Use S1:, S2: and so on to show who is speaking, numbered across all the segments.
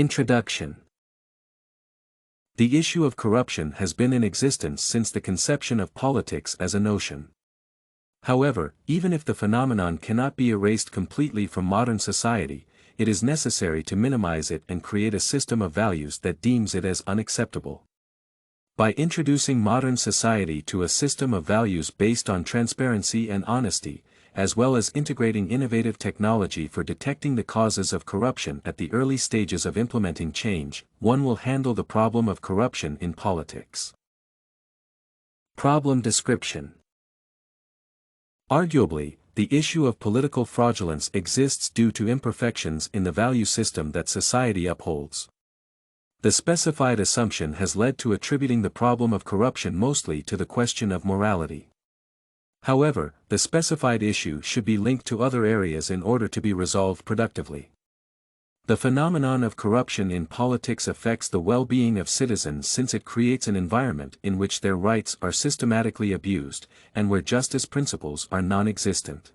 S1: Introduction. The issue of corruption has been in existence since the conception of politics as a notion. However, even if the phenomenon cannot be erased completely from modern society, it is necessary to minimize it and create a system of values that deems it as unacceptable. By introducing modern society to a system of values based on transparency and honesty, as well as integrating innovative technology for detecting the causes of corruption at the early stages of implementing change, one will handle the problem of corruption in politics. Problem description. Arguably, the issue of political fraudulence exists due to imperfections in the value system that society upholds. The specified assumption has led to attributing the problem of corruption mostly to the question of morality. However, the specified issue should be linked to other areas in order to be resolved productively. The phenomenon of corruption in politics affects the well-being of citizens since it creates an environment in which their rights are systematically abused, and where justice principles are non-existent.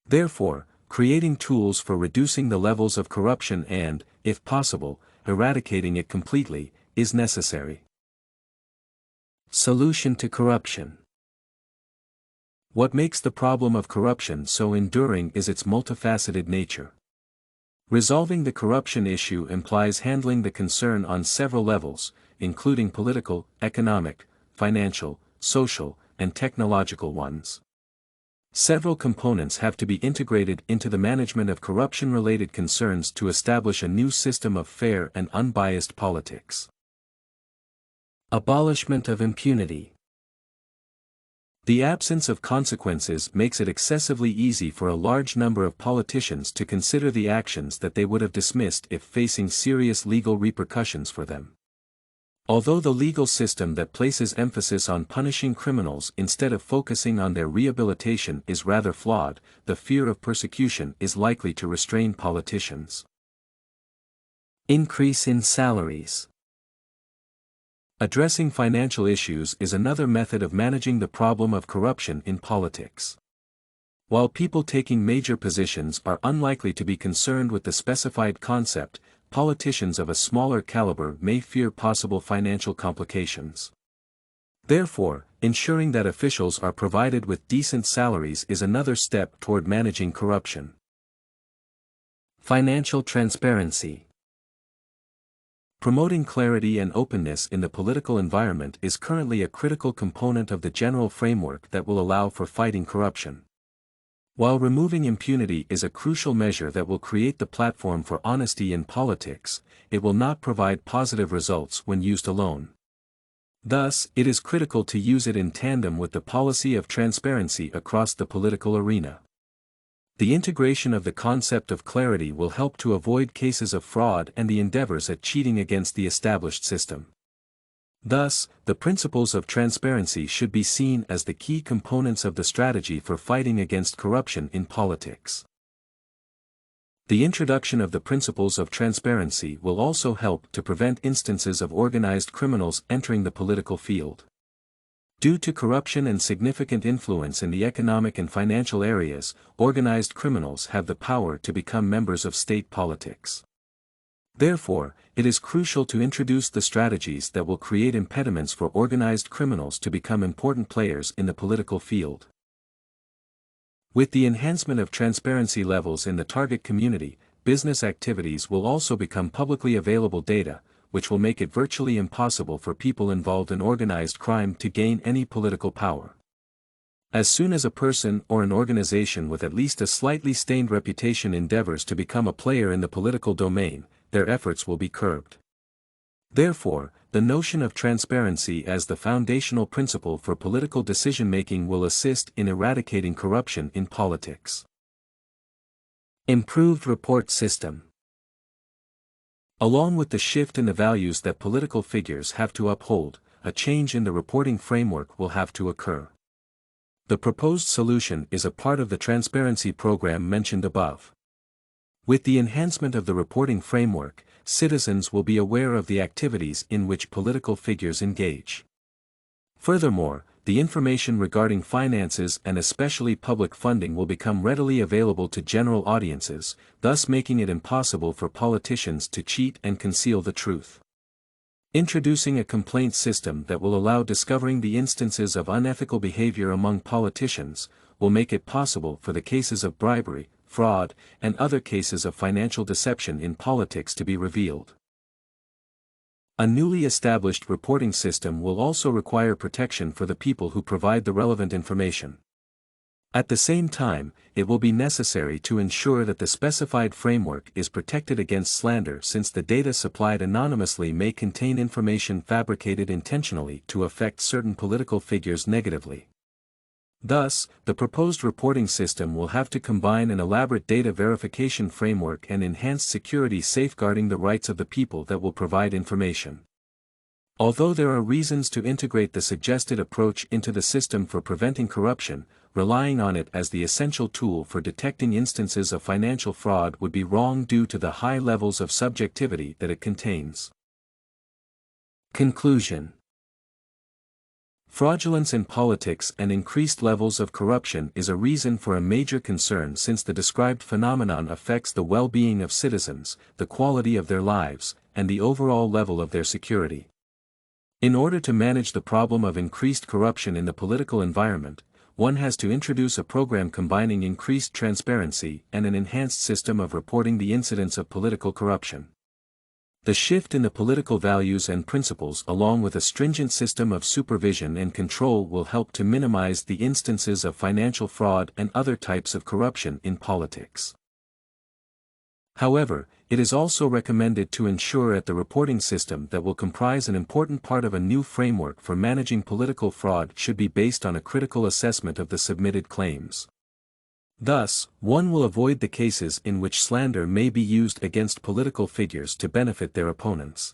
S1: Therefore, creating tools for reducing the levels of corruption and, if possible, eradicating it completely, is necessary. Solution to corruption. What makes the problem of corruption so enduring is its multifaceted nature. Resolving the corruption issue implies handling the concern on several levels, including political, economic, financial, social, and technological ones. Several components have to be integrated into the management of corruption-related concerns to establish a new system of fair and unbiased politics. Abolishment of impunity. The absence of consequences makes it excessively easy for a large number of politicians to consider the actions that they would have dismissed if facing serious legal repercussions for them. Although the legal system that places emphasis on punishing criminals instead of focusing on their rehabilitation is rather flawed, the fear of persecution is likely to restrain politicians. Increase in salaries. Addressing financial issues is another method of managing the problem of corruption in politics. While people taking major positions are unlikely to be concerned with the specified concept, politicians of a smaller caliber may fear possible financial complications. Therefore, ensuring that officials are provided with decent salaries is another step toward managing corruption. Financial transparency. Promoting clarity and openness in the political environment is currently a critical component of the general framework that will allow for fighting corruption. While removing impunity is a crucial measure that will create the platform for honesty in politics, it will not provide positive results when used alone. Thus, it is critical to use it in tandem with the policy of transparency across the political arena. The integration of the concept of clarity will help to avoid cases of fraud and the endeavors at cheating against the established system. Thus, the principles of transparency should be seen as the key components of the strategy for fighting against corruption in politics. The introduction of the principles of transparency will also help to prevent instances of organized criminals entering the political field. Due to corruption and significant influence in the economic and financial areas, organized criminals have the power to become members of state politics. Therefore, it is crucial to introduce the strategies that will create impediments for organized criminals to become important players in the political field. With the enhancement of transparency levels in the target community, business activities will also become publicly available data, which will make it virtually impossible for people involved in organized crime to gain any political power. As soon as a person or an organization with at least a slightly stained reputation endeavors to become a player in the political domain, their efforts will be curbed. Therefore, the notion of transparency as the foundational principle for political decision-making will assist in eradicating corruption in politics. Improved report system. Along with the shift in the values that political figures have to uphold, a change in the reporting framework will have to occur. The proposed solution is a part of the transparency program mentioned above. With the enhancement of the reporting framework, citizens will be aware of the activities in which political figures engage. Furthermore, the information regarding finances and especially public funding will become readily available to general audiences, thus making it impossible for politicians to cheat and conceal the truth. Introducing a complaint system that will allow discovering the instances of unethical behavior among politicians will make it possible for the cases of bribery, fraud, and other cases of financial deception in politics to be revealed. A newly established reporting system will also require protection for the people who provide the relevant information. At the same time, it will be necessary to ensure that the specified framework is protected against slander, since the data supplied anonymously may contain information fabricated intentionally to affect certain political figures negatively. Thus, the proposed reporting system will have to combine an elaborate data verification framework and enhanced security safeguarding the rights of the people that will provide information. Although there are reasons to integrate the suggested approach into the system for preventing corruption, relying on it as the essential tool for detecting instances of financial fraud would be wrong due to the high levels of subjectivity that it contains. Conclusion. Fraudulence in politics and increased levels of corruption is a reason for a major concern, since the described phenomenon affects the well-being of citizens, the quality of their lives, and the overall level of their security. In order to manage the problem of increased corruption in the political environment, one has to introduce a program combining increased transparency and an enhanced system of reporting the incidents of political corruption. The shift in the political values and principles along with a stringent system of supervision and control will help to minimize the instances of financial fraud and other types of corruption in politics. However, it is also recommended to ensure that the reporting system that will comprise an important part of a new framework for managing political fraud should be based on a critical assessment of the submitted claims. Thus, one will avoid the cases in which slander may be used against political figures to benefit their opponents.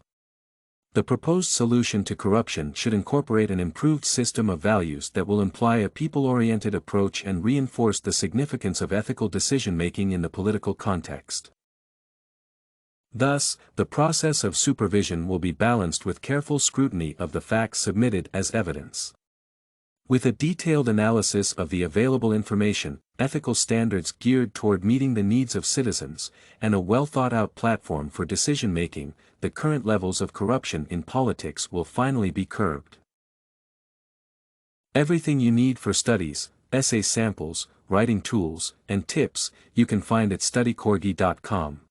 S1: The proposed solution to corruption should incorporate an improved system of values that will imply a people-oriented approach and reinforce the significance of ethical decision-making in the political context. Thus, the process of supervision will be balanced with careful scrutiny of the facts submitted as evidence. With a detailed analysis of the available information, ethical standards geared toward meeting the needs of citizens, and a well-thought-out platform for decision-making, the current levels of corruption in politics will finally be curbed. Everything you need for studies, essay samples, writing tools, and tips, you can find at studycorgi.com.